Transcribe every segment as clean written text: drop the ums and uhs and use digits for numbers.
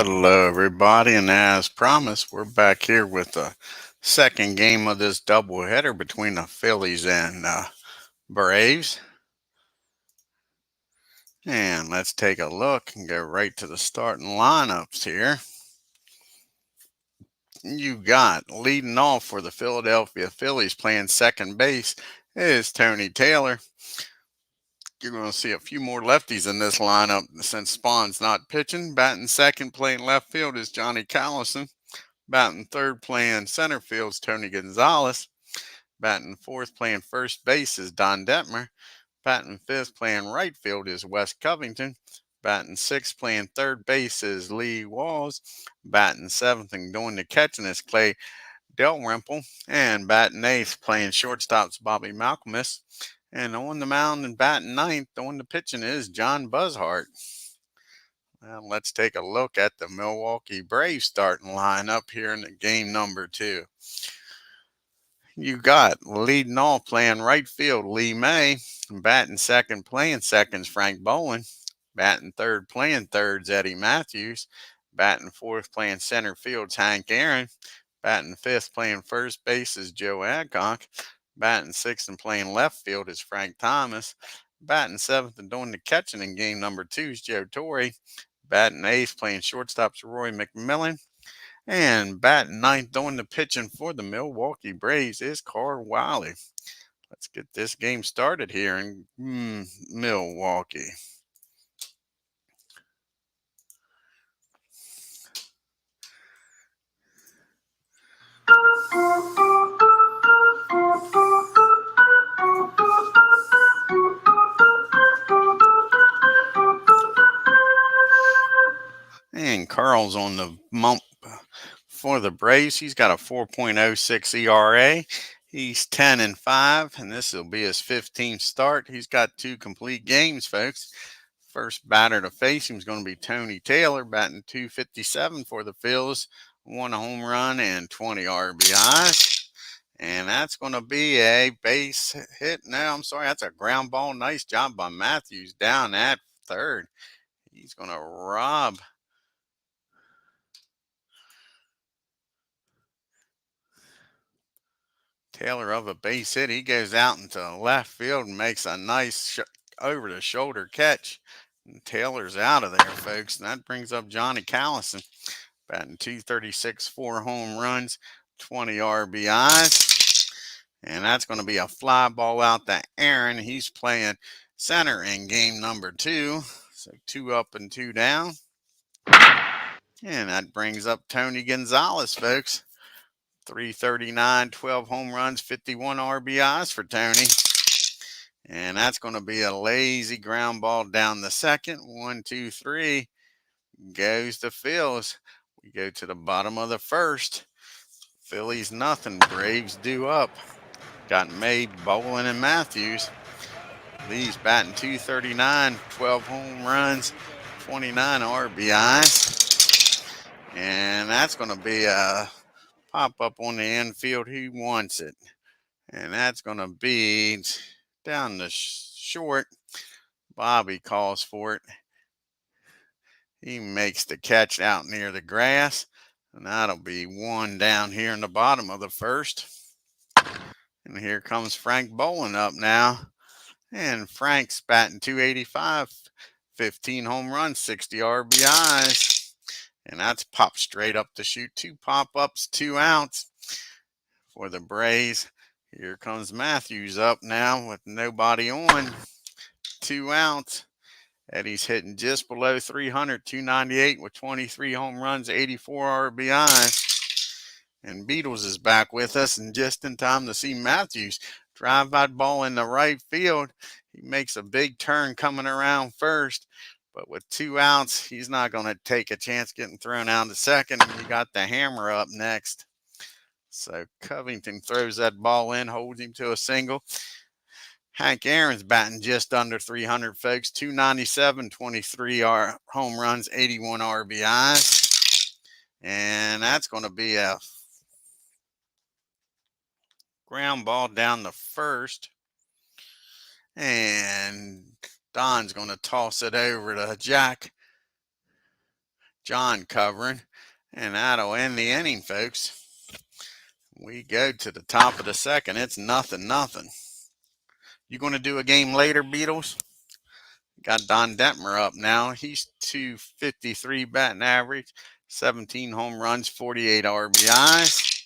Hello, everybody, and as promised, we're back here with the second game of this doubleheader between the Phillies and Braves. And let's take a look and go right to the starting lineups here. You got leading off for the Philadelphia Phillies playing second base is Tony Taylor. You're going to see a few more lefties in this lineup since Spawn's not pitching. Batting second playing left field is Johnny Callison. Batting third playing center field is Tony Gonzalez. Batting fourth playing first base is Don Detmer. Batting fifth playing right field is Wes Covington. Batting sixth playing third base is Lee Walls. Batting seventh and doing the catching is Clay Dalrymple. And batting eighth playing shortstops Bobby Malcolmus. And on the mound and batting ninth doing the pitching is John BUZHART. Well, let's take a look at the Milwaukee Braves starting lineup here in the game number 2. You got leading off playing right field Lee May. Batting second playing seconds Frank Bowen. Batting third playing thirds Eddie Matthews. Batting fourth playing center fields Hank Aaron. Batting fifth playing first base is Joe Adcock. Batting sixth and playing left field is Frank Thomas. Batting seventh and doing the catching in game number 2 is Joe Torre. Batting eighth playing shortstops Roy McMillan. And batting ninth doing the pitching for the Milwaukee Braves is Carl Wiley. Let's get this game started here in Milwaukee. And Carl's on the bump for the Braves. He's got a 4.06 ERA. He's 10-5, and this will be his 15th start. He's got 2 complete games, folks. First batter to face him is going to be Tony Taylor, batting .257 for the Phils, 1 home run and 20 RBIs. And that's going to be a base hit. No, I'm sorry, that's a ground ball. Nice job by Matthews down at third. He's going to rob Taylor of a base hit. He goes out into left field and makes a nice over-the-shoulder catch. And Taylor's out of there, folks. And that brings up Johnny Callison, batting .236, 4 home runs, 20 RBIs. And that's going to be a fly ball out to Aaron. He's playing center in game number 2. So 2 up and 2 down. And that brings up Tony Gonzalez, folks. .339, 12 home runs, 51 RBIs for Tony. And that's going to be a lazy ground ball down the second. 1, 2, 3 goes to Phil's. We go to the bottom of the first. Phillies nothing. Braves due up. Got May, Bowen, and Matthews. Lee's batting .239, 12 home runs, 29 RBIs. And that's going to be a pop up on the infield. He wants it. And that's going to be down the short. Bobby calls for it. He makes the catch out near the grass. And that'll be 1 down here in the bottom of the first. And here comes Frank Bowen up now. And Frank's batting .285, 15 home runs, 60 RBIs. And that's popped straight up to shoot. 2 pop-ups, 2 outs for the Braves. Here comes Matthews up now with nobody on. 2 outs. Eddie's hitting just below 300, 298 with 23 home runs, 84 RBIs. And Beatles is back with us, and just in time to see Matthews drive that ball in the right field. He makes a big turn coming around first, but with 2 outs, he's not going to take a chance getting thrown out to second. And you got the hammer up next. So Covington throws that ball in, holds him to a single. Hank Aaron's batting just under 300, folks. .297, 23 home runs, 81 RBIs. And that's going to be a ground ball down the first. And Don's going to toss it over to Jack John covering. And that'll end the inning, folks. We go to the top of the second. It's 0-0. You going to do a game later, Beatles? Got Don Detmer up now. He's 253 batting average, 17 home runs, 48 RBIs.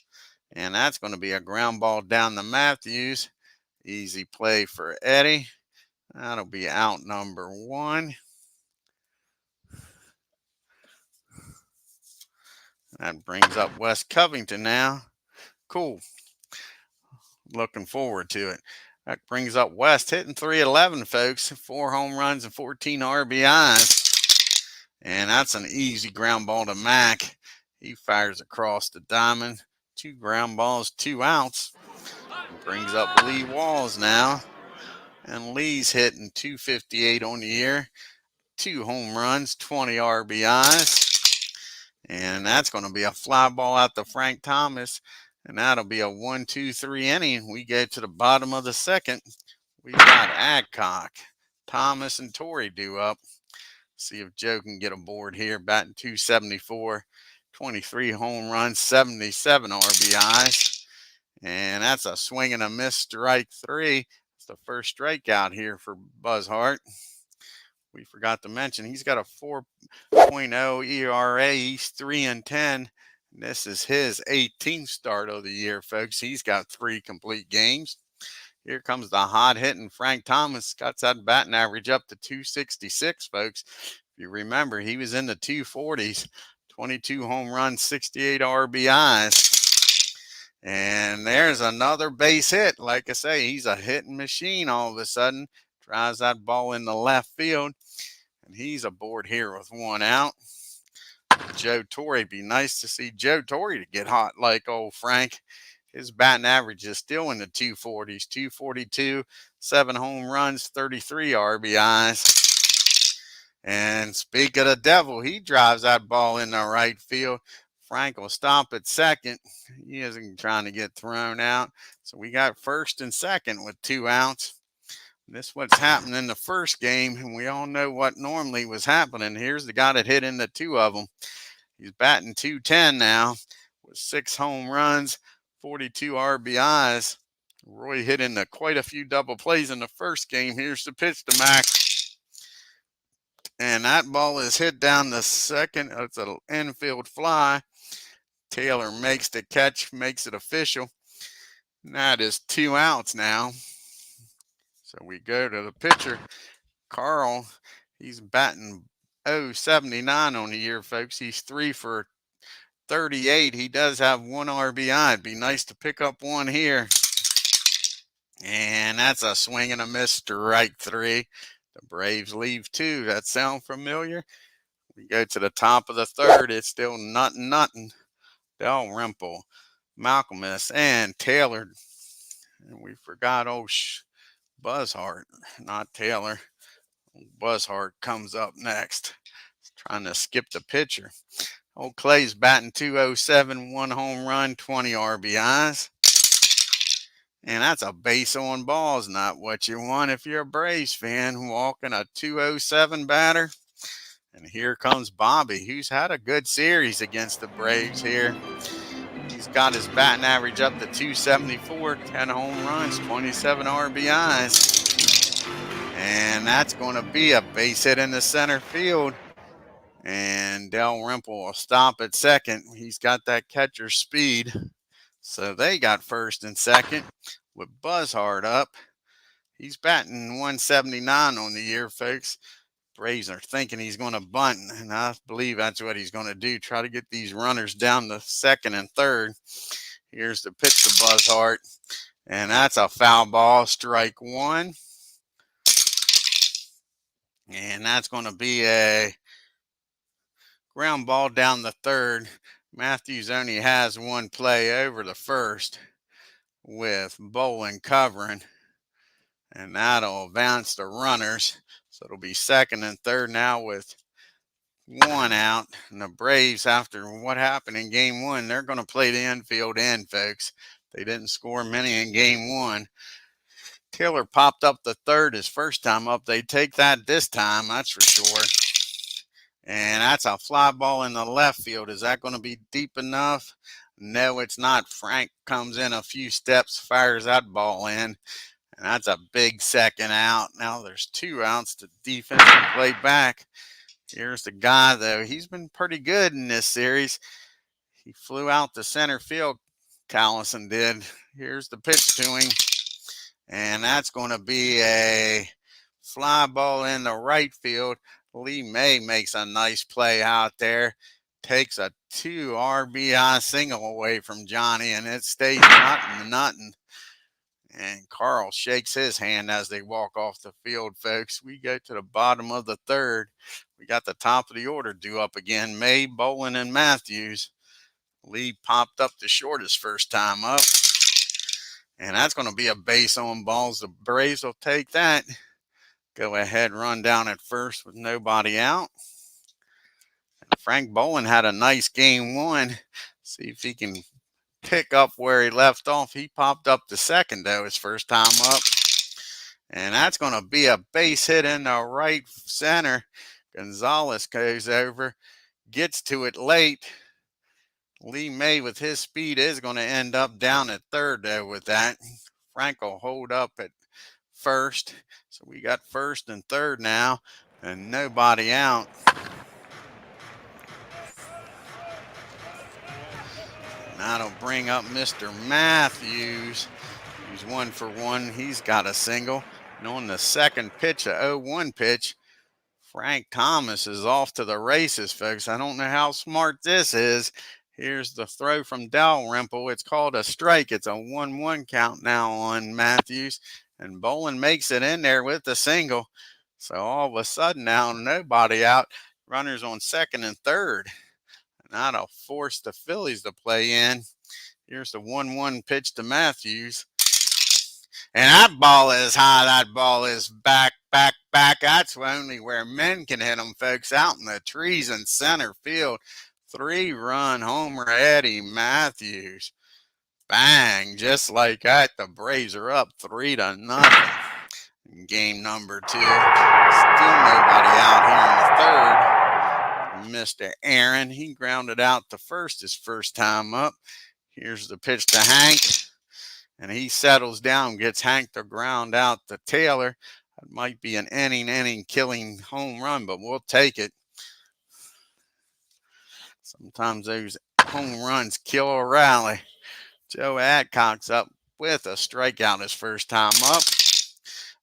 And that's going to be a ground ball down to Matthews. Easy play for Eddie. That'll be out number 1. That brings up Wes Covington now. Cool. Looking forward to it. That brings up West hitting .311, folks. 4 home runs and 14 RBIs. And that's an easy ground ball to Mac. He fires across the diamond. 2 ground balls, 2 outs. Brings up Lee Walls now. And Lee's hitting .258 on the year. 2 home runs, 20 RBIs. And that's going to be a fly ball out to Frank Thomas. And that'll be a 1-2-3 inning. We get to the bottom of the second. We got Adcock, Thomas, and Torrey due up. See if Joe can get aboard here. Batting .274, 23 home runs, 77 RBIs. And that's a swing and a miss, strike 3. It's the first strikeout here for BUZHART. We forgot to mention he's got a 4.0 ERA. He's 3-10. This is his 18th start of the year, folks. He's got 3 complete games. Here comes the hot hitting Frank Thomas. Got that batting average up to 266, folks. If you remember, he was in the 240s. 22 home runs, 68 RBIs. And there's another base hit. Like I say, he's a hitting machine all of a sudden. Drives that ball in the left field. And he's aboard here with 1 out. Joe Torrey. Be nice to see Joe Torrey to get hot like old Frank. His batting average is still in the 240s. 242, 7 home runs, 33 RBIs. And speak of the devil, he drives that ball in the right field. Frank will stop at second. He isn't trying to get thrown out. So we got first and second with 2 outs. This is what's happened in the first game, and we all know what normally was happening. Here's the guy that hit into 2 of them. He's batting .210 now with 6 home runs, 42 RBIs. Roy hit into quite a few double plays in the first game. Here's the pitch to Mac. And that ball is hit down the second. It's an infield fly. Taylor makes the catch, makes it official. And that is 2 outs now. So we go to the pitcher, Carl. He's batting .079 on the year, folks. He's 3 for 38. He does have 1 RBI. It'd be nice to pick up 1 here. And that's a swing and a miss, strike 3. The Braves leave 2. That sound familiar? We go to the top of the third. It's still nothing. Dalrymple, Malcolmus, and Taylor. And we forgot BUZHART, not Taylor. BUZHART comes up next. Trying to skip the pitcher. Old Clay's batting .207, 1 home run, 20 RBIs. And that's a base on balls, not what you want if you're a Braves fan. Walking a .207 batter. And here comes Bobby, who's had a good series against the Braves here. He's got his batting average up to .274, 10 home runs, 27 RBIs. And that's going to be a base hit in the center field. And Dalrymple will stop at second. He's got that catcher's speed. So they got first and second with BUZHART up. He's batting .179 on the year, folks. Braves are thinking he's going to bunt, and I believe that's what he's going to do. Try to get these runners down to second and third. Here's the pitch to BUZHART, and that's a foul ball, strike 1. And that's going to be a ground ball down the third. Matthews only has 1 play over the first with Bolin covering. And that'll advance the runners. So it'll be second and third now with 1 out. And the Braves, after what happened in game 1, they're going to play the infield end, folks. They didn't score many in game 1. Taylor popped up the third his first time up. They take that this time, that's for sure. And that's a fly ball in the left field. Is that going to be deep enough? No, it's not. Frank comes in a few steps, fires that ball in, and that's a big second out. Now there's 2 outs. The defense can play back. Here's the guy, though. He's been pretty good in this series. He flew out to center field, Callison did. Here's the pitch to him, and that's going to be a fly ball in the right field. Lee May makes a nice play out there, takes a 2 RBI single away from Johnny, and it stays nothing. And Carl shakes his hand as they walk off the field, folks. We go to the bottom of the third. We got the top of the order due up again. May, Bolin, and Matthews. Lee popped up to short his first time up. And that's going to be a base on balls. The Braves will take that. Go ahead, run down at first with nobody out. And Frank Bolin had a nice game 1. See if he can pick up where he left off. He popped up to second, though, his first time up. And that's going to be a base hit in the right center. Gonzalez goes over, gets to it late. Lee May, with his speed, is going to end up down at third, though, with that. Frank will hold up at first. So we got first and third now, and nobody out. And that'll bring up Mr. Matthews, who's 1 for 1. He's got a single. And on the second pitch, a 0-1 pitch, Frank Thomas is off to the races, folks. I don't know how smart this is. Here's the throw from Dalrymple. It's called a strike. It's a 1-1 count now on Matthews. And Bolin makes it in there with the single. So all of a sudden now, nobody out. Runners on second and third. And that'll force the Phillies to play in. Here's the 1-1 pitch to Matthews. And that ball is high. That ball is back. That's only where men can hit them, folks, out in the trees in center field. 3-run homer, Eddie Matthews. Bang, just like that, the Braves are up 3-0 in game number 2. Still nobody out here in the third. Mr. Aaron, he grounded out to first his first time up. Here's the pitch to Hank, and he settles down, gets Hank to ground out to Taylor. It might be an inning-killing home run, but we'll take it. Sometimes those home runs kill a rally. Joe Adcock's up with a strikeout his first time up.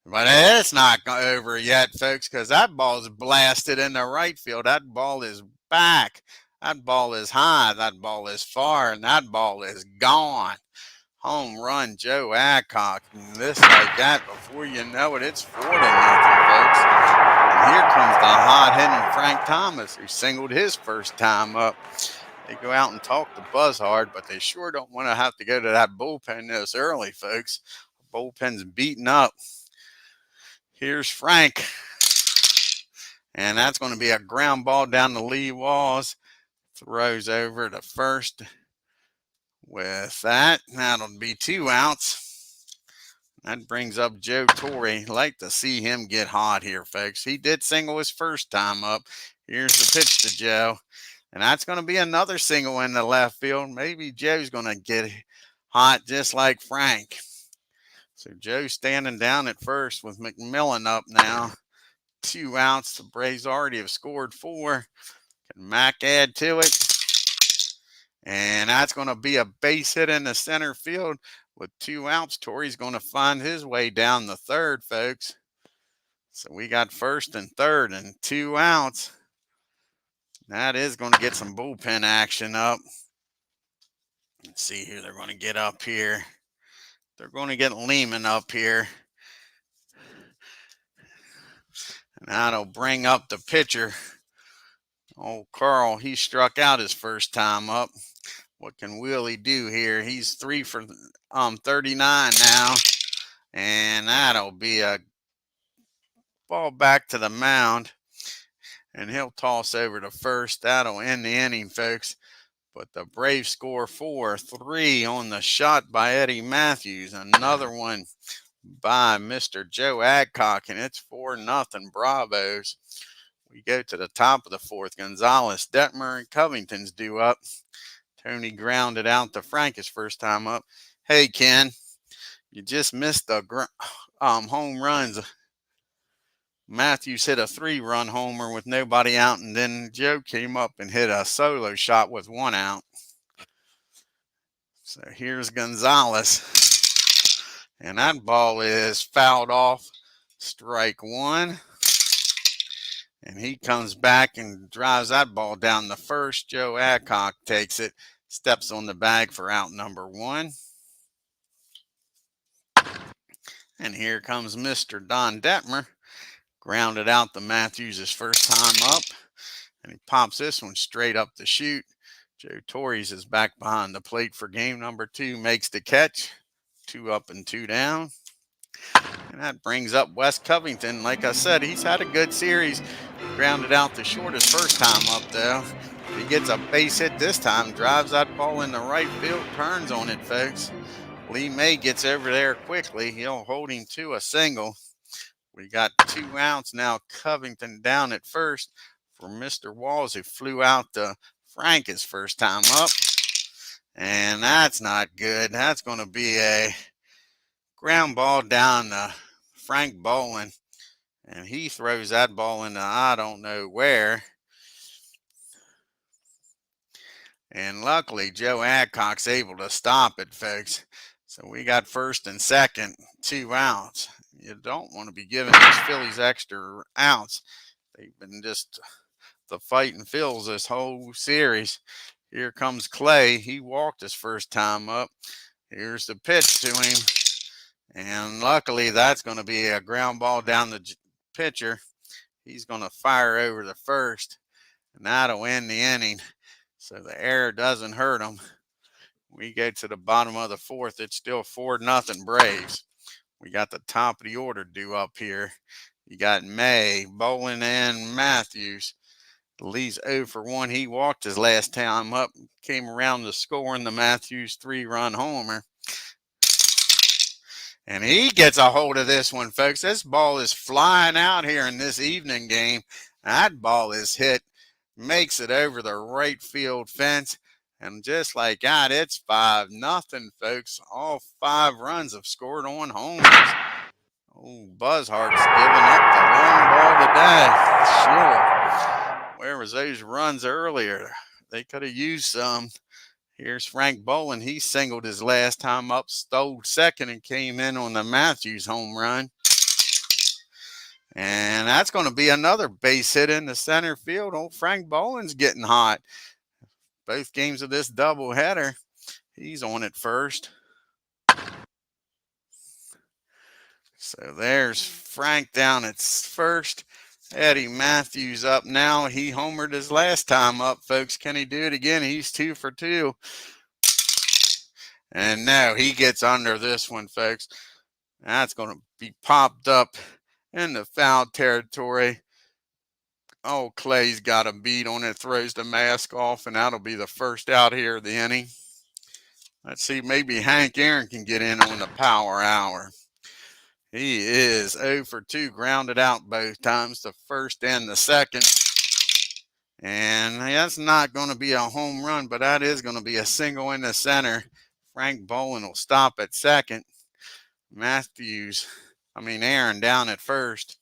But it's not over yet, folks, because that ball's blasted in the right field. That ball is back. That ball is high. That ball is far. And that ball is gone. Home run, Joe Adcock. And this like that, before you know it, it's 4-0, folks. And here comes the hot-hitting Frank Thomas, who singled his first time up. They go out and talk to BUZHARDT, but they sure don't want to have to go to that bullpen this early, folks. The bullpen's beaten up. Here's Frank. And that's going to be a ground ball down the lee walls. Throws over to first. With that, that'll be 2 outs. That brings up Joe Torre. Like to see him get hot here, folks. He did single his first time up. Here's the pitch to Joe. And that's going to be another single in the left field. Maybe Joe's going to get hot just like Frank. So Joe's standing down at first with McMillan up now. 2 outs. The Braves already have scored 4. Can Mac add to it? And that's going to be a base hit in the center field with 2 outs. Torrey's going to find his way down the third, folks. So we got first and third and 2 outs. That is going to get some bullpen action up. Let's see who they're going to get up here. They're going to get Lehman up here. And that'll bring up the pitcher. Old Carl, he struck out his first time up. What can Willie do here? He's 3 for 39 now. And that'll be a ball back to the mound. And he'll toss over to first. That'll end the inning, folks. But the Braves score 4-3 on the shot by Eddie Matthews. Another one by Mr. Joe Adcock. And it's 4-0 Bravos. We go to the top of the fourth. Gonzalez, Detmer, and Covington's due up. Tony grounded out to Frank his first time up. Hey, Ken, you just missed the home runs. Matthews hit a 3-run homer with nobody out, and then Joe came up and hit a solo shot with 1 out. So here's Gonzalez, and that ball is fouled off. Strike 1. And he comes back and drives that ball down the first. Joe Adcock takes it, steps on the bag for out number 1. And here comes Mr. Don Detmer. Grounded out to Matthews his first time up. And he pops this one straight up the chute. Joe Torres is back behind the plate for game number 2. Makes the catch. 2 up and 2 down. And that brings up Wes Covington. Like I said, he's had a good series. Grounded out the short his first time up, though. He gets a base hit this time. Drives that ball in the right field. Turns on it, folks. Lee May gets over there quickly. He'll hold him to a single. We got 2 outs now. Covington down at first for Mr. Walls, who flew out to Frank his first time up. And that's not good. That's going to be a ground ball down to Frank Bolin. And he throws that ball into I don't know where. And luckily, Joe Adcock's able to stop it, folks. So we got first and second, 2 outs. You don't want to be giving these Phillies extra outs. They've been just the fighting Phils this whole series. Here comes Clay. He walked his first time up. Here's the pitch to him. And luckily, that's going to be a ground ball down the pitcher. He's going to fire over the first. And that'll end the inning. So the error doesn't hurt him. We go to the bottom of the fourth. It's still 4-0 Braves. We got the top of the order due up here. You got May, Bolin, and Matthews. Lee's 0 for 1. He walked his last time up. Came around to scoring the Matthews 3-run homer. And he gets a hold of this one, folks. This ball is flying out here in this evening game. That ball is hit. Makes it over the right field fence. And just like that, it's 5-0, folks. All 5 runs have scored on homers. Oh, BUZHART's giving up the long ball today. Sure. Where was those runs earlier? They could have used some. Here's Frank Bolin. He singled his last time up, stole second, and came in on the Matthews home run. And that's going to be another base hit in the center field. Old Frank Bolin's getting hot. Both games of this doubleheader, he's on it first. So there's Frank down at first. Eddie Matthews up now. He homered his last time up, folks. Can he do it again? He's 2 for 2. And no, he gets under this one, folks. That's going to be popped up in the foul territory. Oh, Clay's got a beat on it, throws the mask off, and that'll be the first out here of the inning. Let's see, maybe Hank Aaron can get in on the power hour. He is 0 for 2, grounded out both times, the first and the second. And that's not going to be a home run, but that is going to be a single in the center. Frank Bolin will stop at second. Aaron down at first.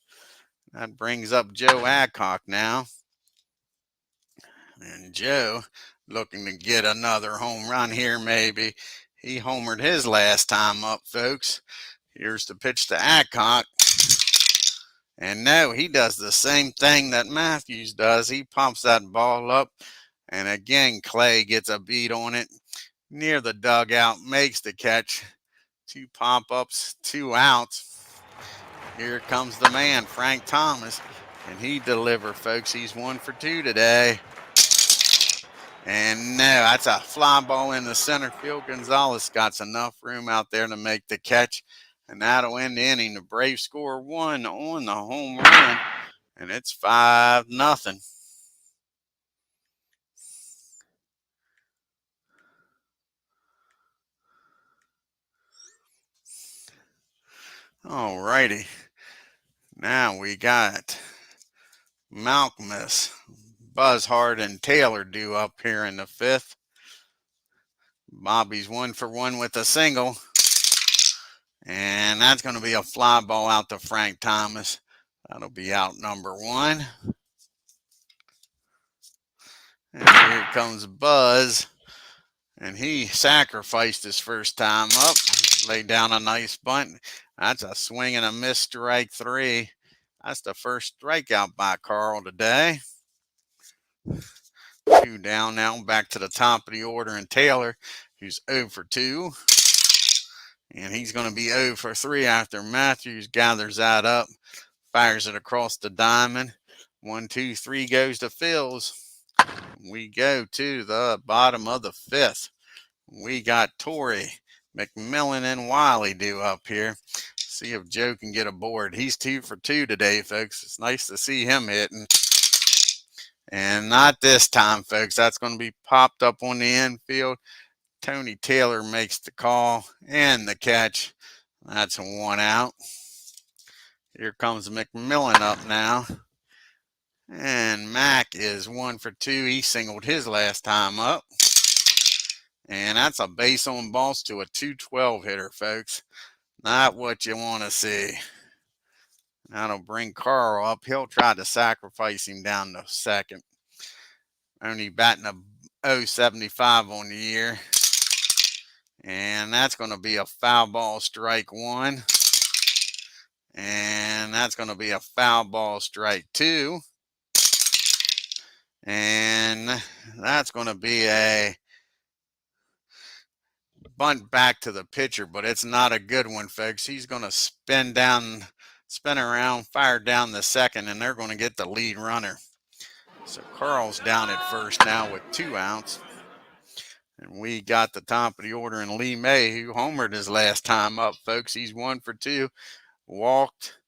That brings up Joe Adcock now. And Joe looking to get another home run here maybe. He homered his last time up, folks. Here's the pitch to Adcock. And no, he does the same thing that Matthews does. He pumps that ball up. And again, Clay gets a beat on it. Near the dugout, makes the catch. 2 pop-ups, 2 outs. Here comes the man, Frank Thomas. And he delivered, folks. He's 1 for 2 today. And no, that's a fly ball in the center field. Gonzalez got enough room out there to make the catch. And that'll end the inning. The Braves score 1 on the home run. And it's 5-0. All righty. Now we got Malcolmus, BUZHARDT, and Taylor due up here in the 5th. Bobby's 1 for 1 with a single. And that's going to be a fly ball out to Frank Thomas. That'll be out number 1. And here comes Buzz. And he sacrificed his first time up. Laid down a nice bunt. That's a swing and a miss, strike 3. That's the first strikeout by Carl today. 2 down now, back to the top of the order, and Taylor, who's 0 for 2. And he's going to be 0 for 3 after Matthews gathers that up, fires it across the diamond. 1, 2, 3 goes to Phil's. We go to the bottom of the 5th. We got Torrey, McMillan, and Wiley due up here. See if Joe can get aboard. He's 2 for 2 today, folks. It's nice to see him hitting. And not this time, folks. That's going to be popped up on the infield. Tony Taylor makes the call and the catch. That's 1 out. Here comes McMillan up now. And Mac is 1 for 2. He singled his last time up. And that's a base on balls to a 212 hitter, folks. Not what you want to see. That'll bring Carl up. He'll try to sacrifice him down to second. Only batting a .075 on the year. And that's going to be a foul ball, strike 1. And that's going to be a foul ball, strike 2. And that's going to be a bunt back to the pitcher, but it's not a good one, folks. He's going to spin around, fire down the second, and they're going to get the lead runner. So Carl's down at first now with 2 outs. And we got the top of the order in Lee May, who homered his last time up, folks. He's 1 for 2, walked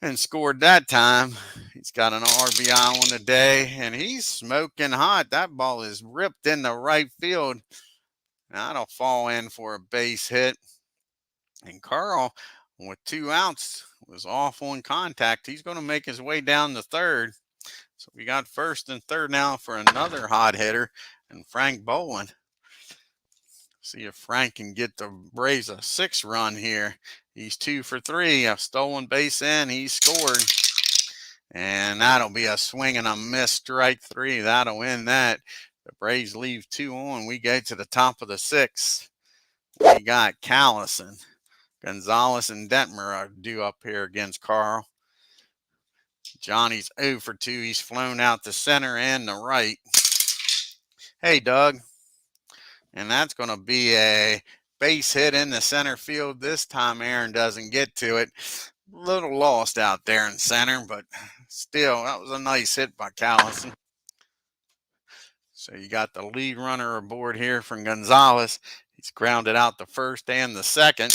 and scored that time. He's got an RBI on the day, and he's smoking hot. That ball is ripped in the right field. That'll fall in for a base hit. And Carl, with 2 outs, was off on contact. He's going to make his way down the third. So we got first and third now for another hot hitter, and Frank Boland. See if Frank can get the Braves a 6-run here. He's 2 for 3. A stolen base in. He scored. And that'll be a swing and a miss, strike 3. That'll end that. The Braves leave 2 on. We go to the top of the 6th. We got Callison. Gonzalez and Detmer are due up here against Carl. Johnny's 0 for 2. He's flown out to center and the right. Hey, Doug. And that's going to be a base hit in the center field. This time Aaron doesn't get to it. A little lost out there in center, but still, that was a nice hit by Callison. So you got the lead runner aboard here from Gonzalez. He's grounded out the first and the second.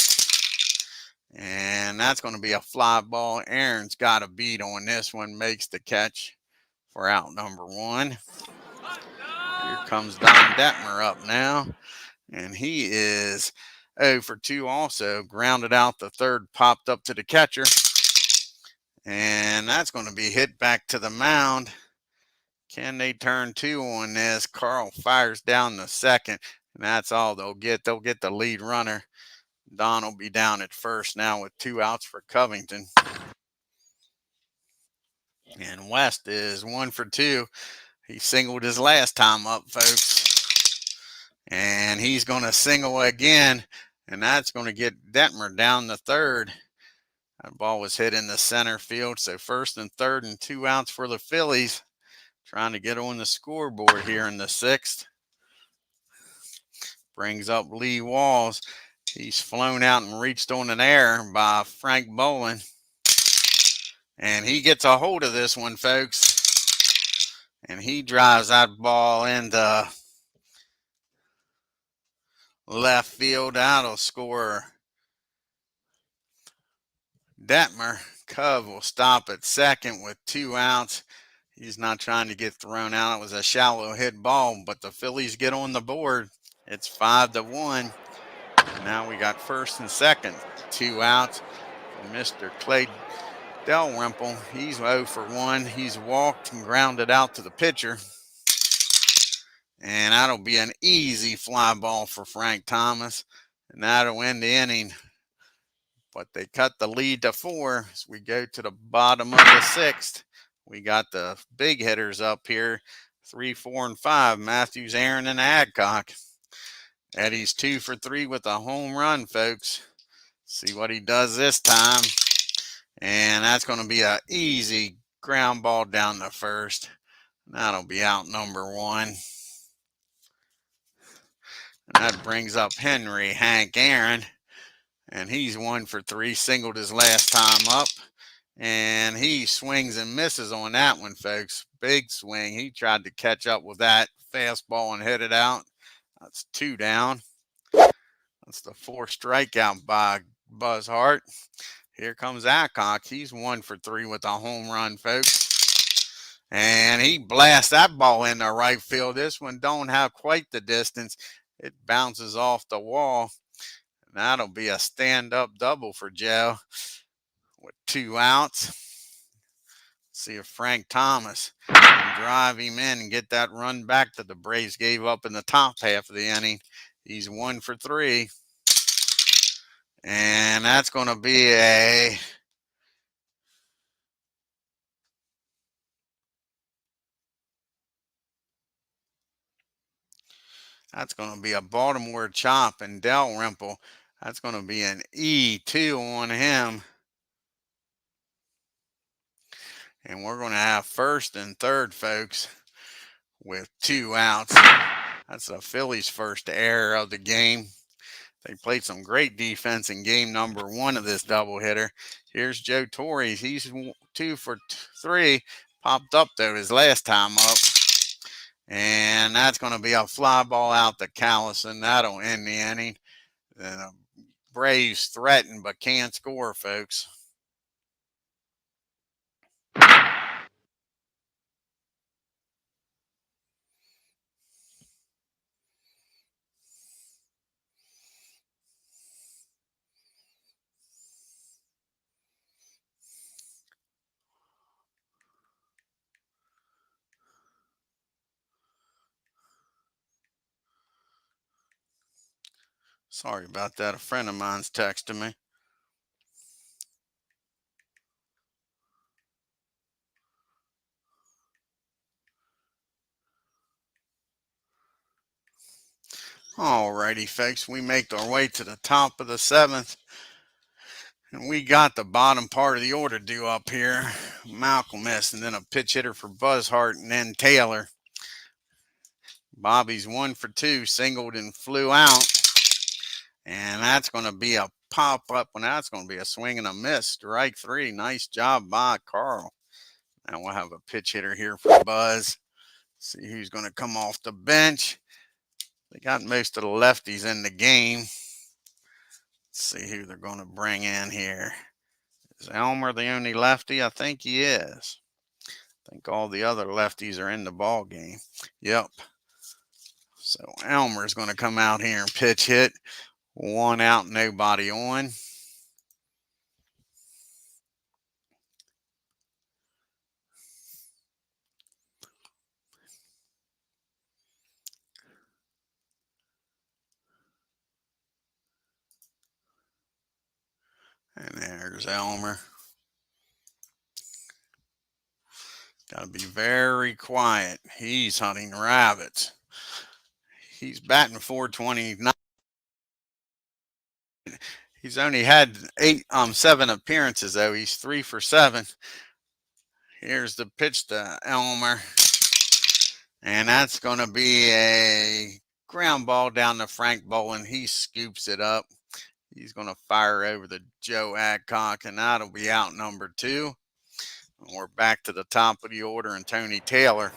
And that's going to be a fly ball. Aaron's got a beat on this one, makes the catch for out number 1. Here comes Don Detmer up now. And he is 0 for 2 also. Grounded out the third, popped up to the catcher. And that's going to be hit back to the mound. Can they turn 2 on this? Carl fires down the second, and that's all they'll get. They'll get the lead runner. Don will be down at first now with 2 outs for Covington. And West is 1 for 2. He singled his last time up, folks. And he's going to single again, and that's going to get Detmer down the third. That ball was hit in the center field, so first and third and 2 outs for the Phillies. Trying to get on the scoreboard here in the 6th. Brings up Lee Walls. He's flown out and reached on an error by Frank Boland. And he gets a hold of this one, folks. And he drives that ball into left field. That'll score Detmer. Cove will stop at second with 2 outs. He's not trying to get thrown out. It was a shallow hit ball, but the Phillies get on the board. It's 5-1. Now we got first and second. 2 outs for Mr. Clay Dalrymple, he's 0 for 1. He's walked and grounded out to the pitcher. And that'll be an easy fly ball for Frank Thomas. And that'll end the inning. But they cut the lead to 4 as we go to the bottom of the 6th. We got the big hitters up here, 3, 4, and 5, Matthews, Aaron, and Adcock. Eddie's 2 for 3 with a home run, folks. See what he does this time. And that's going to be an easy ground ball down the first. That'll be out number 1. And that brings up Henry Hank Aaron. And he's 1 for 3, singled his last time up. And he swings and misses on that one, folks. Big swing. He tried to catch up with that fastball and hit it out. That's 2 down. That's the 4th strikeout by BUZHART. Here comes Adcock. He's 1 for 3 with a home run, folks. And he blasts that ball into right field. This one don't have quite the distance. It bounces off the wall. And that'll be a stand-up double for Joe with 2 outs. See if Frank Thomas can drive him in and get that run back that the Braves gave up in the top half of the inning. He's 1 for 3. And that's going to be a Baltimore chop, and Dalrymple. That's going to be an E2 on him. And we're going to have 1st and 3rd, folks, with 2 outs. That's the Phillies' first error of the game. They played some great defense in game number 1 of this doubleheader. Here's Joe Torre. He's 2 for 3. Popped up, though, his last time up. And that's going to be a fly ball out to Callison. That'll end the inning. The Braves threaten but can't score, folks. Sorry about that. A friend of mine's texting me. Alrighty, folks. We make our way to the top of the 7th. And we got the bottom part of the order due up here. Malcolm S. and then a pitch hitter for BUZHART, and then Taylor. Bobby's 1 for 2, singled and flew out. And that's going to be a pop-up, and that's going to be a swing and a miss. Strike 3. Nice job by Carl. Now we'll have a pitch hitter here for Buzz. See who's going to come off the bench. They got most of the lefties in the game. Let's see who they're going to bring in here. Is Elmer the only lefty? I think he is. I think all the other lefties are in the ball game. Yep. So Elmer's going to come out here and pitch hit. 1 out, nobody on. And there's Elmer. Got to be very quiet. He's hunting rabbits. He's batting .429. He's only had 7 appearances, though. He's 3 for 7. Here's the pitch to Elmer. And that's going to be a ground ball down to Frank Bolin. He scoops it up. He's going to fire over to Joe Adcock, and that'll be out number 2. And we're back to the top of the order, and Tony Taylor.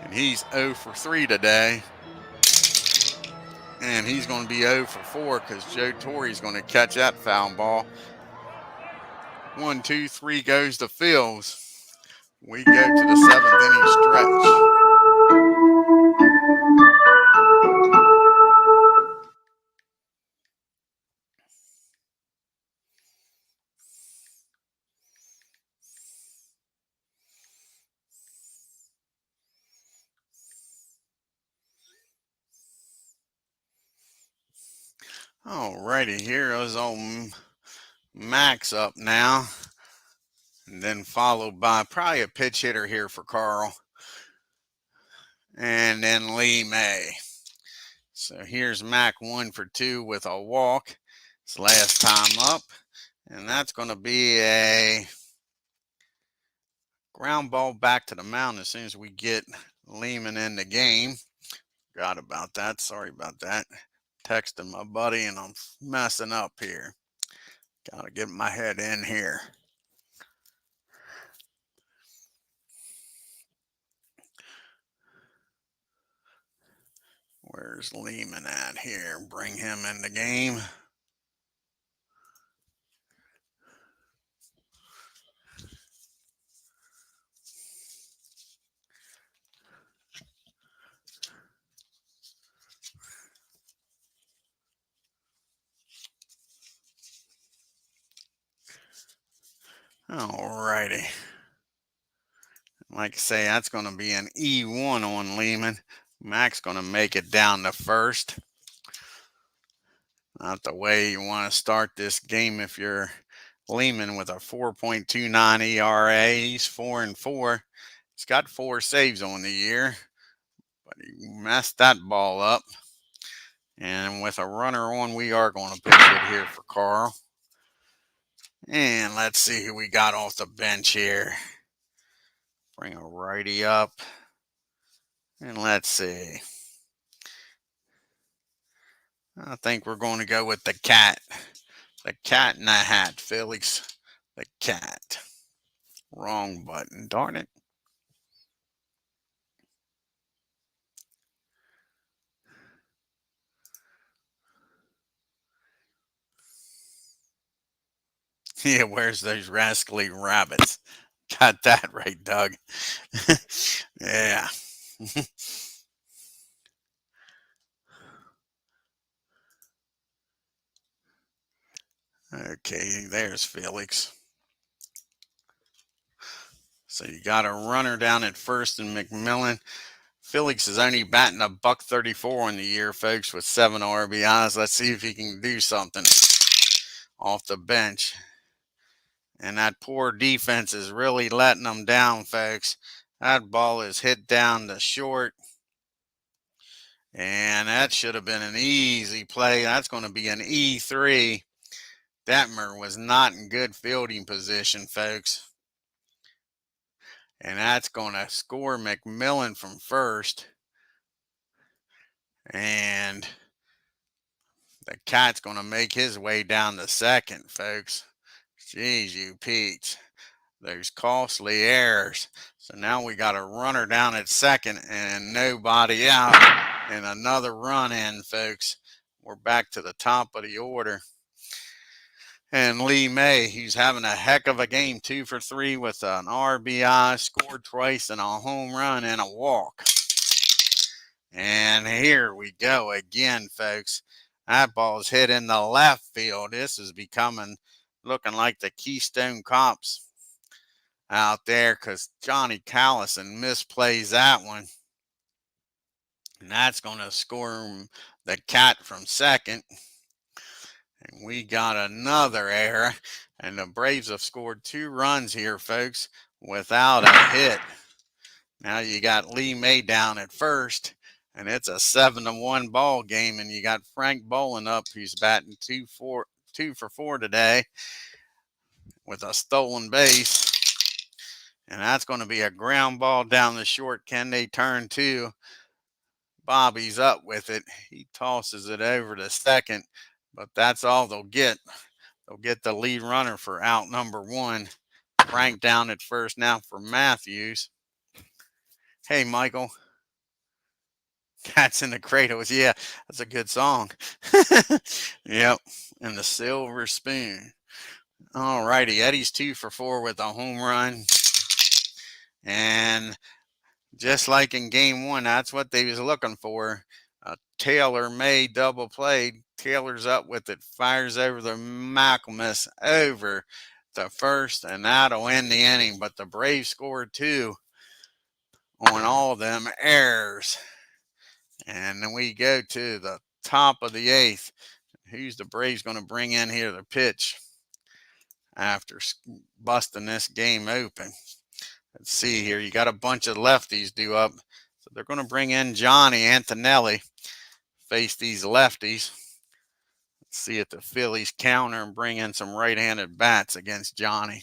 And he's 0 for 3 today. And he's going to be 0 for 4 because Joe Torre's going to catch that foul ball. 1, 2, 3 goes to Fields. We go to the 7th inning stretch. Alrighty, here is old Max up now. And then followed by probably a pitch hitter here for Carl. And then Lee May. So here's Mac 1 for 2 with a walk. It's last time up. And that's going to be a ground ball back to the mound as soon as we get Lehman in the game. Forgot about that. Sorry about that. Texting my buddy and I'm messing up here. Gotta get my head in here. Where's Lehman at here? Bring him in the game. Alrighty. Like I say, that's going to be an E1 on Lehman. Mac's going to make it down to first. Not the way you want to start this game if you're Lehman with a 4.29 ERA. He's 4-4. He's got 4 saves on the year, but he messed that ball up. And with a runner on, we are going to pitch it here for Carl. And let's see who we got off the bench here. Bring a righty up. And let's see. I think we're going to go with the cat. The cat in the hat, Felix. The cat. Wrong button, darn it. Yeah, where's those rascally rabbits? Got that right, Doug. Yeah. Okay, there's Felix. So you got a runner down at first in McMillan. Felix is only batting a .134 on the year, folks, with 7 RBIs. Let's see if he can do something off the bench. And that poor defense is really letting them down, folks. That ball is hit down to short. And that should have been an easy play. That's going to be an E3. Detmer was not in good fielding position, folks. And that's going to score McMillan from first. And the cat's going to make his way down to second, folks. Jeez, you Pete's. Those costly errors. So now we got a runner down at second and nobody out. And another run in, folks. We're back to the top of the order. And Lee May, he's having a heck of a game, 2 for 3 with an RBI, scored twice and a home run and a walk. And here we go again, folks. That ball's hit in the left field. This is looking like the Keystone Cops out there because Johnny Callison misplays that one. And that's going to score the cat from second. And we got another error. And the Braves have scored 2 runs here, folks, without a hit. Now you got Lee May down at first. And it's a 7-1 ball game. And you got Frank Bolin up, who's batting 2 for 4 today with a stolen base. And that's going to be a ground ball down the short. Can they turn 2? Bobby's up with it. He tosses it over to second. But that's all they'll get. They'll get the lead runner for out number 1. Frank down at first now for Matthews. Hey, Michael. Cats in the Cradles. Yeah, that's a good song. Yep. And the Silver Spoon. All righty. Eddie's 2 for 4 with a home run. And just like in game 1, that's what they was looking for. Taylor May double played. Taylor's up with it. Fires over the McElmiss over to first. And that'll end the inning. But the Braves scored 2 on all of them errors. And then we go to the top of the 8th. Who's the Braves going to bring in here to pitch after busting this game open? Let's see here. You got a bunch of lefties due up. So they're going to bring in Johnny Antonelli, face these lefties. Let's see if the Phillies counter and bring in some right-handed bats against Johnny.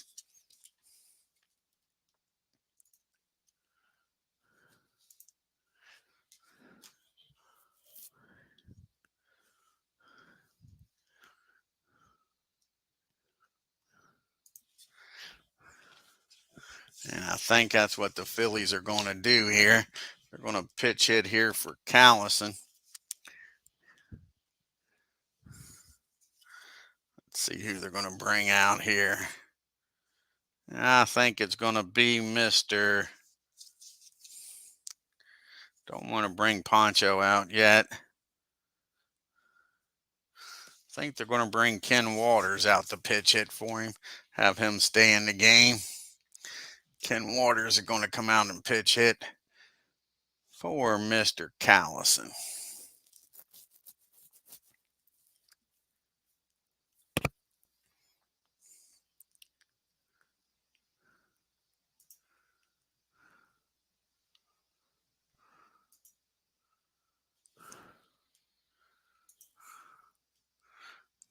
And I think that's what the Phillies are going to do here. They're going to pitch hit here for Callison. Let's see who they're going to bring out here. I think it's going to be Mr. Don't want to bring Poncho out yet. I think they're going to bring Ken Waters out to pitch hit for him. Have him stay in the game. Ken Waters is going to come out and pitch hit for Mr. Callison.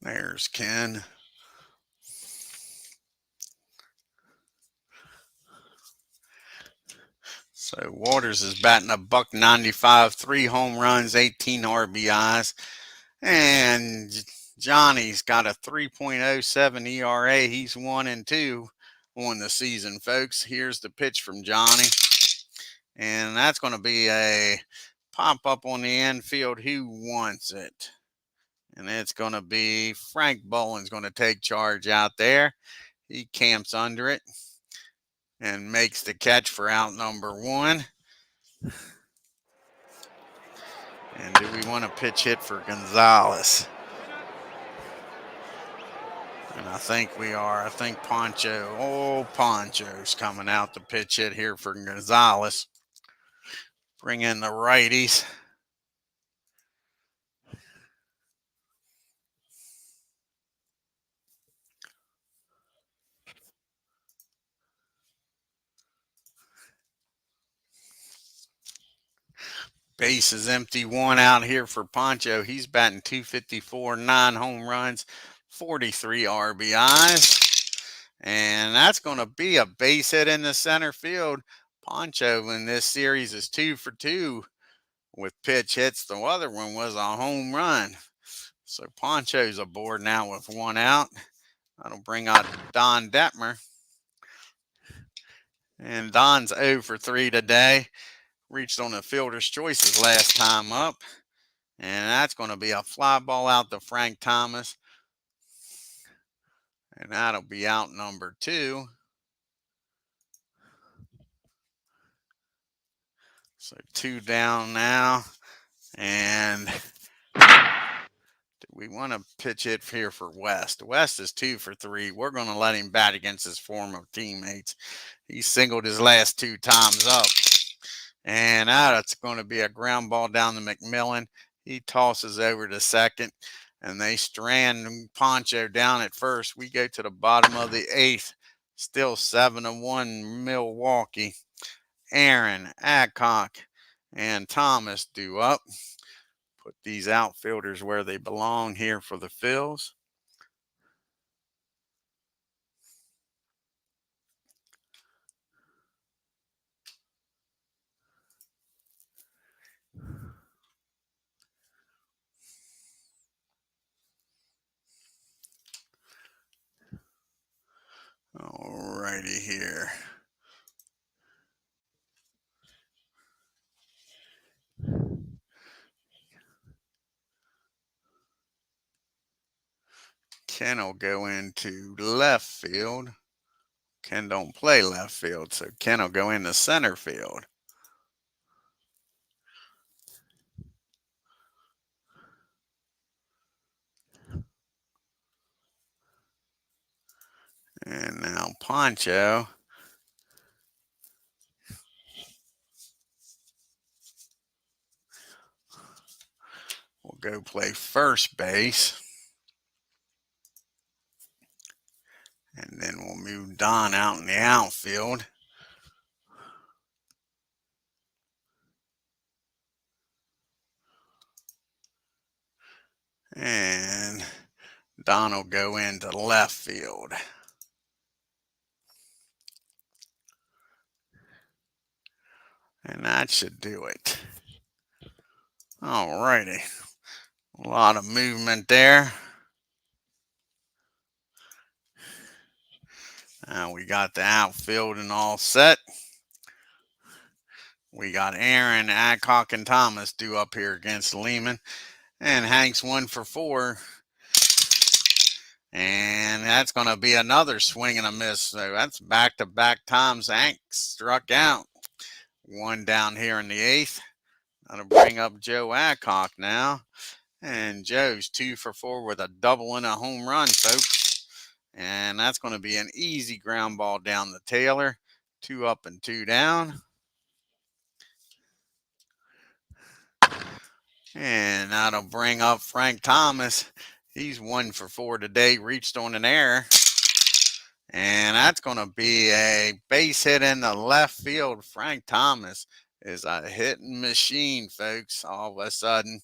There's Ken. So Waters is batting a .195, 3 home runs, 18 RBIs. And Johnny's got a 3.07 ERA. He's 1-2 on the season, folks. Here's the pitch from Johnny. And that's going to be a pop-up on the infield. Who wants it? And it's going to be Frank Boland's going to take charge out there. He camps under it and makes the catch for out number 1. And do we want to pitch hit for Gonzalez? And I think we are. I think Poncho's coming out to pitch hit here for Gonzalez. Bring in the righties. Base is empty. 1 out here for Poncho. He's batting .254, 9 home runs, 43 RBIs. And that's going to be a base hit in the center field. Poncho in this series is 2 for 2 with pitch hits. The other one was a home run. So Poncho's aboard now with 1 out. That'll bring out Don Detmer. And Don's 0 for 3 today. Reached on the fielder's choices last time up. And that's going to be a fly ball out to Frank Thomas. And that'll be out number 2. So 2 down now. And we want to pitch it here for West. West is 2 for 3. We're going to let him bat against his former teammates. He singled his last 2 times up. And that's going to be a ground ball down to McMillan. He tosses over to second. And they strand Poncho down at first. We go to the bottom of the 8th. Still 7-1 Milwaukee. Aaron, Adcock, and Thomas due up. Put these outfielders where they belong here for the Phils. All righty here. Ken will go into left field. Ken don't play left field, so Ken will go into center field. And now Poncho will go play first base. Don out in the outfield. And Don will go into left field. And that should do it. Alrighty. A lot of movement there. Now we got the outfield and all set. We got Aaron, Adcock, and Thomas due up here against Lehman. And Hank's 1 for 4. And that's going to be another swing and a miss. So that's back-to-back times Hank struck out. One down here in the 8th. That'll bring up Joe Adcock now. And Joe's 2 for 4 with a double and a home run, folks. And that's going to be an easy ground ball down the Taylor. 2 up and 2 down. And that'll bring up Frank Thomas. He's 1 for 4 today, reached on an error. And that's going to be a base hit in the left field. Frank Thomas is a hitting machine, folks, all of a sudden.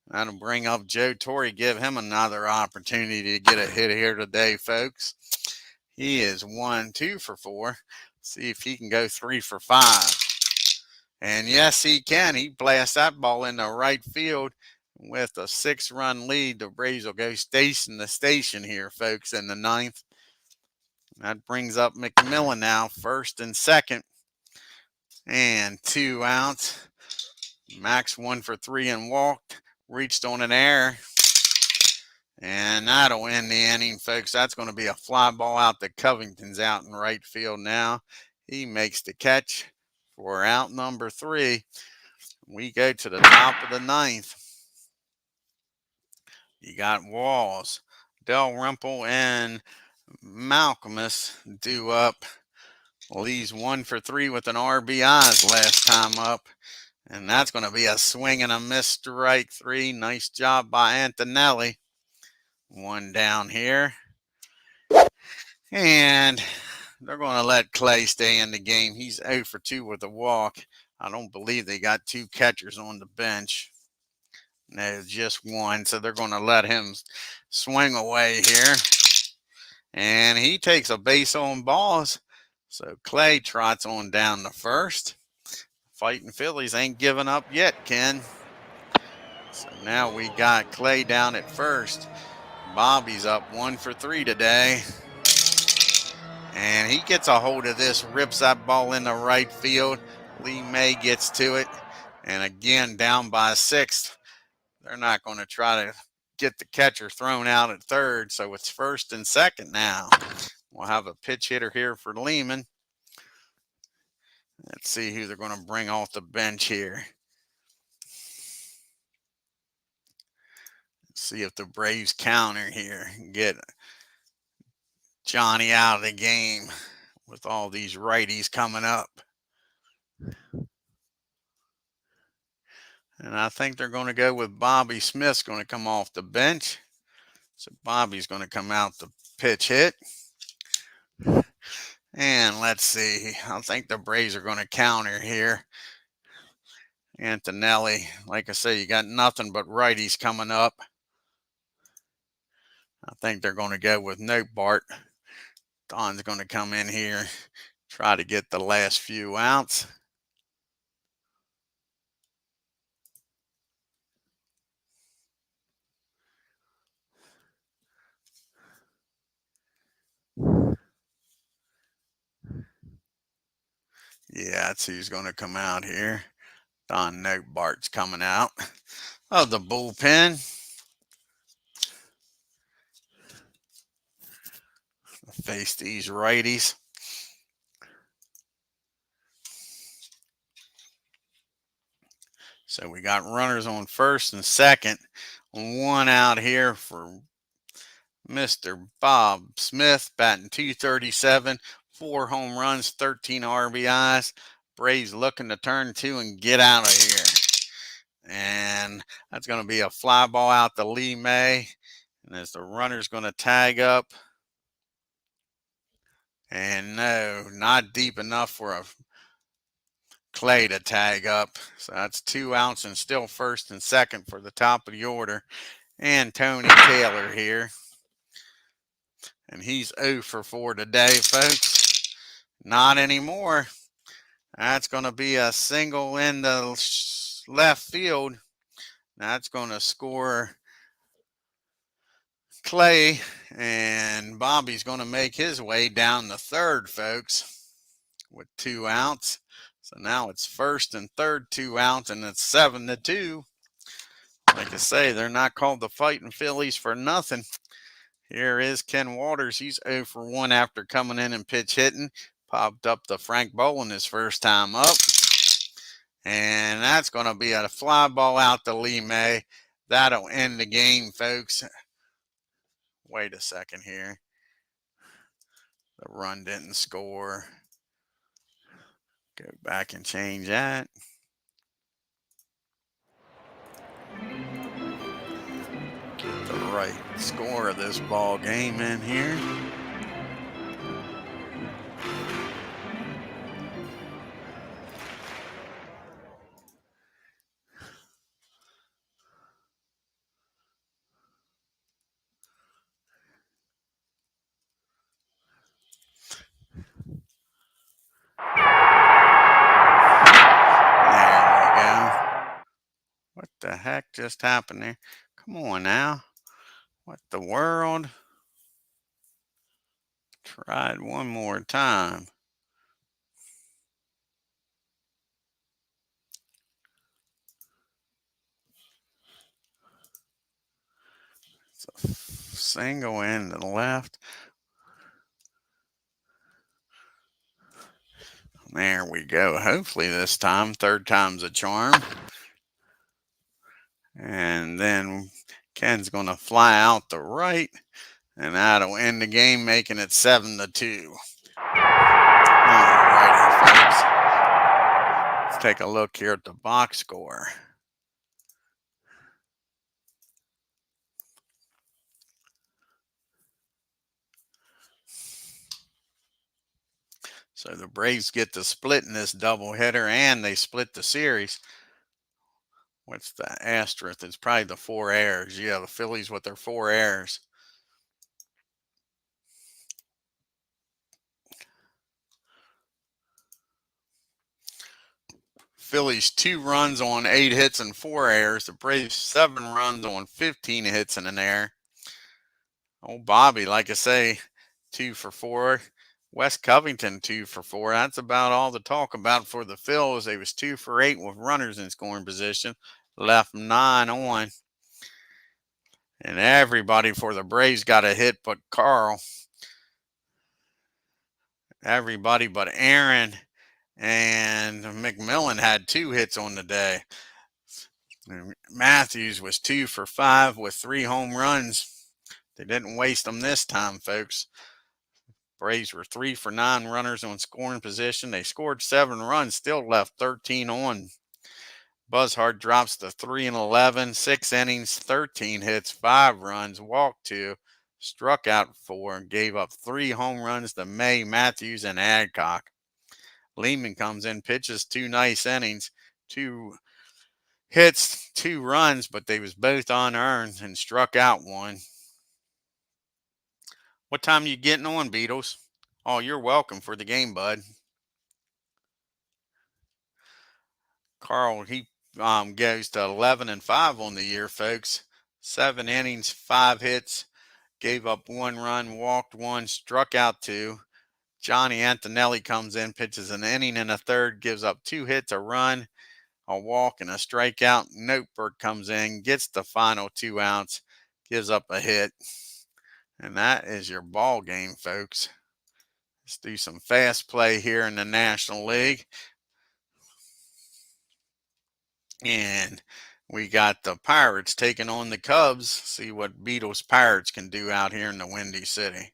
That'll bring up Joe Torre, give him another opportunity to get a hit here today, folks. He is 2 for 4. See if he can go 3 for 5. And yes, he can. He blasts that ball into right field with a 6-run lead. The Braves will go station to station here, folks, in the 9th. That brings up McMillan now, 1st and 2nd. And 2 outs. Max 1 for 3 and walked. Reached on an error. And that'll end the inning, folks. That's going to be a fly ball out to Covington's out in right field now. He makes the catch for out number 3. We go to the top of the 9th. You got Walls, Dalrymple, and Malcolmus due up. Lee's 1 for 3 with an RBIs last time up. And that's going to be a swing and a miss, strike 3. Nice job by Antonelli. 1 down here. And they're going to let Clay stay in the game. He's 0 for 2 with a walk. I don't believe they got 2 catchers on the bench. No, just 1. So they're going to let him swing away here. And he takes a base on balls. So Clay trots on down to first. Fighting Phillies ain't giving up yet, Ken. So now we got Clay down at first. Bobby's up 1 for 3 today. And he gets a hold of this, rips that ball into right field. Lee May gets to it. And again, down by 6th. They're not going to try to get the catcher thrown out at third. So it's 1st and 2nd now. We'll have a pitch hitter here for Lehman. Let's see who they're going to bring off the bench here. Let's see if the Braves counter here and get Johnny out of the game with all these righties coming up. And I think they're going to go with Bobby Smith's going to come off the bench. So Bobby's going to come out the pitch hit. And let's see. I think the Braves are going to counter here. Antonelli, like I say, you got nothing but righties coming up. I think they're going to go with Bart. Don's going to come in here, try to get the last few outs. Yeah, that's who's going to come out here. Don Bart's coming out of the bullpen. Face these righties. So we got runners on 1st and 2nd. 1 out here for Mr. Bob Smith, batting .237, 4 home runs, 13 RBIs. Braves looking to turn 2 and get out of here. And that's going to be a fly ball out to Lee May. And as the runner's going to tag up, And no, not deep enough for a Clay to tag up. So that's 2 outs and still first and second for the top of the order. And Tony Taylor here. And he's 0 for 4 today, folks. Not anymore. That's going to be a single in the left field. That's going to score Clay, and Bobby's going to make his way down the third, folks, with 2 outs. So now it's first and third, 2 outs, and it's 7-2. Like I say, they're not called the Fighting Phillies for nothing. Here is Ken Waters. He's 0 for 1 after coming in and pitch hitting. Popped up to Frank Bolin his first time up. And that's going to be a fly ball out to Lee May. That'll end the game, folks. Wait a second here. The run didn't score. Go back and change that. Get the right score of this ball game in here. What the heck just happened there? Come on now. What the world? Tried one more time. It's a single in to the left. There we go. Hopefully this time, third time's a charm. And then Ken's going to fly out the right. And that'll end the game, making it 7-2. Alrighty, folks. Let's take a look here at the box score. So the Braves get the split in this doubleheader, and they split the series. What's the asterisk? It's probably the 4 errors. Yeah, the Phillies with their 4 errors. Phillies 2 runs on 8 hits and 4 errors. The Braves 7 runs on 15 hits and an error. Oh, Bobby, like I say, 2 for 4. West Covington 2 for 4. That's about all to talk about for the Phils. They was 2 for 8 with runners in scoring position. Left 9 on. And everybody for the Braves got a hit but Carl. Everybody but Aaron and McMillan had 2 hits on the day. Matthews was 2 for 5 with 3 home runs. They didn't waste them this time, folks. Braves were 3 for 9 runners on scoring position. They scored 7 runs, still left 13 on. BUZHARDT drops to 3-11, 6 innings, 13 hits, 5 runs, walked 2, struck out 4, and gave up 3 home runs to May, Matthews, and Adcock. Lehman comes in, pitches 2 nice innings, 2 hits, 2 runs, but they was both unearned and struck out 1. What time are you getting on, Beatles? Oh, you're welcome for the game, bud. Carl, he goes to 11-5 on the year, folks. 7 innings, 5 hits, gave up 1 run, walked 1, struck out 2. Johnny Antonelli comes in, pitches an inning and a third, gives up 2 hits, a run, a walk, and a strikeout. Notebook comes in, gets the final 2 outs, gives up a hit. And that is your ball game, folks. Let's do some fast play here in the National League. And we got the Pirates taking on the Cubs. See what Beatles Pirates can do out here in the Windy City.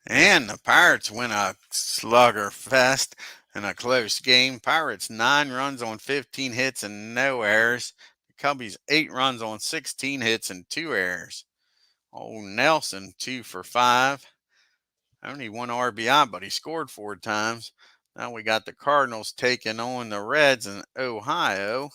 And And the Pirates win a slugger fest in a close game. Pirates 9 runs on 15 hits and no errors. The Cubbies 8 runs on 16 hits and 2 errors. Old Nelson 2 for 5. Only 1 RBI, but he scored 4 times. Now we got the Cardinals taking on the Reds in Ohio.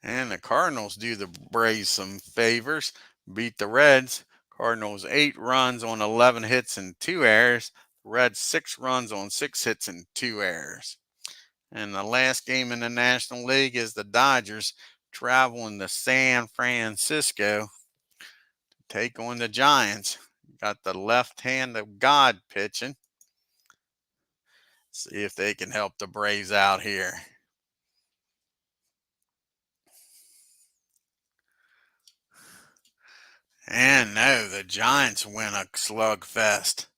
And the Cardinals do the Braves some favors, beat the Reds. Cardinals 8 runs on 11 hits and 2 errors. Reds 6 runs on 6 hits and 2 errors. And the last game in the National League is the Dodgers traveling to San Francisco to take on the Giants. Got the left hand of God pitching. See if they can help the Braves out here. And no, the Giants win a slugfest.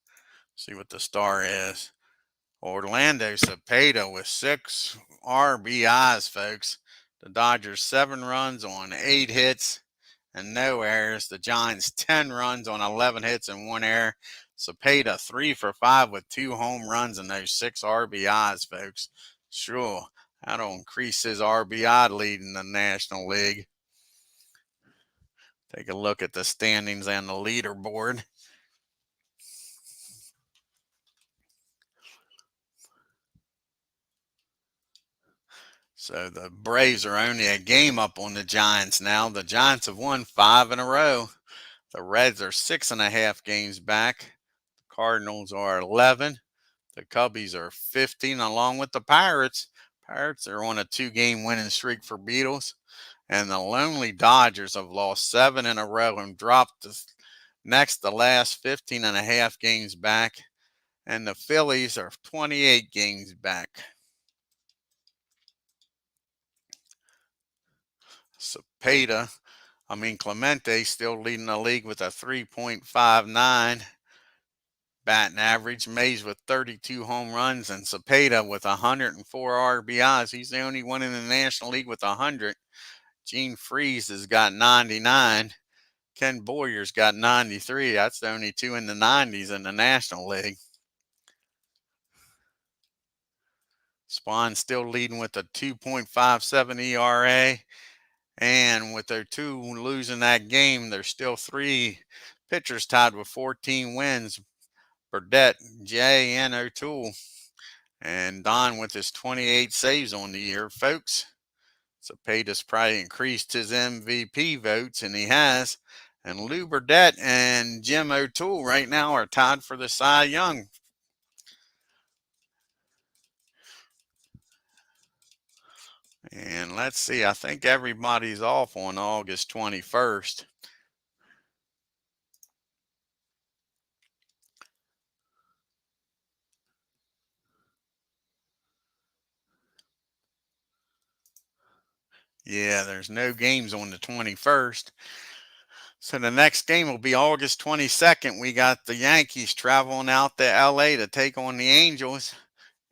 See what the star is. Orlando Cepeda with 6 RBIs, folks. The Dodgers 7 runs on 8 hits and no errors. The Giants 10 runs on 11 hits and 1 error. Cepeda 3 for 5 with 2 home runs and those 6 RBIs, folks. Sure, that'll increase his RBI lead in the National League. Take a look at the standings and the leaderboard. So the Braves are only a game up on the Giants now. The Giants have won 5 in a row. The Reds are 6.5 games back. The Cardinals are 11. The Cubbies are 15, along with the Pirates. Pirates are on a 2-game winning streak for Beatles. And the lonely Dodgers have lost 7 in a row and dropped the last 15.5 games back. And the Phillies are 28 games back. Clemente still leading the league with a 3.59 batting average. Mays with 32 home runs and Cepeda with 104 RBIs. He's the only one in the National League with 100. Gene Freese has got 99. Ken Boyer's got 93. That's the only 2 in the 90s in the National League. Spawn's still leading with a 2.57 ERA. And with their 2 losing that game, there's still 3 pitchers tied with 14 wins. Burdette, Jay, and O'Toole. And Don with his 28 saves on the year, folks. Cepeda's probably increased his MVP votes, and he has. And Lou Burdette and Jim O'Toole right now are tied for the Cy Young. And let's see, I think everybody's off on August 21st. Yeah, there's no games on the 21st. So the next game will be August 22nd. We got the Yankees traveling out to LA to take on the Angels.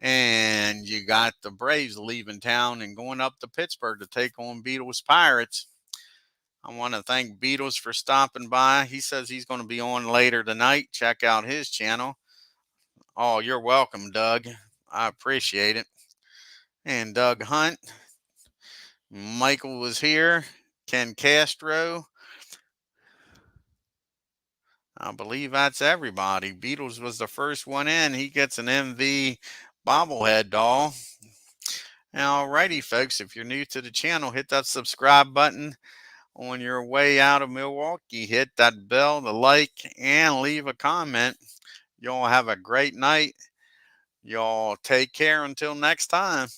And you got the Braves leaving town and going up to Pittsburgh to take on Beatles Pirates. I want to thank Beatles for stopping by. He says he's going to be on later tonight. Check out his channel. Oh, you're welcome, Doug. I appreciate it. And Doug Hunt. Michael was here. Ken Castro. I believe that's everybody. Beatles was the first one in. He gets an MV bobblehead doll. Now, alrighty, folks, if you're new to the channel, hit that subscribe button. On your way out of Milwaukee, hit that bell, the like, and leave a comment. Y'all have a great night. Y'all take care until next time.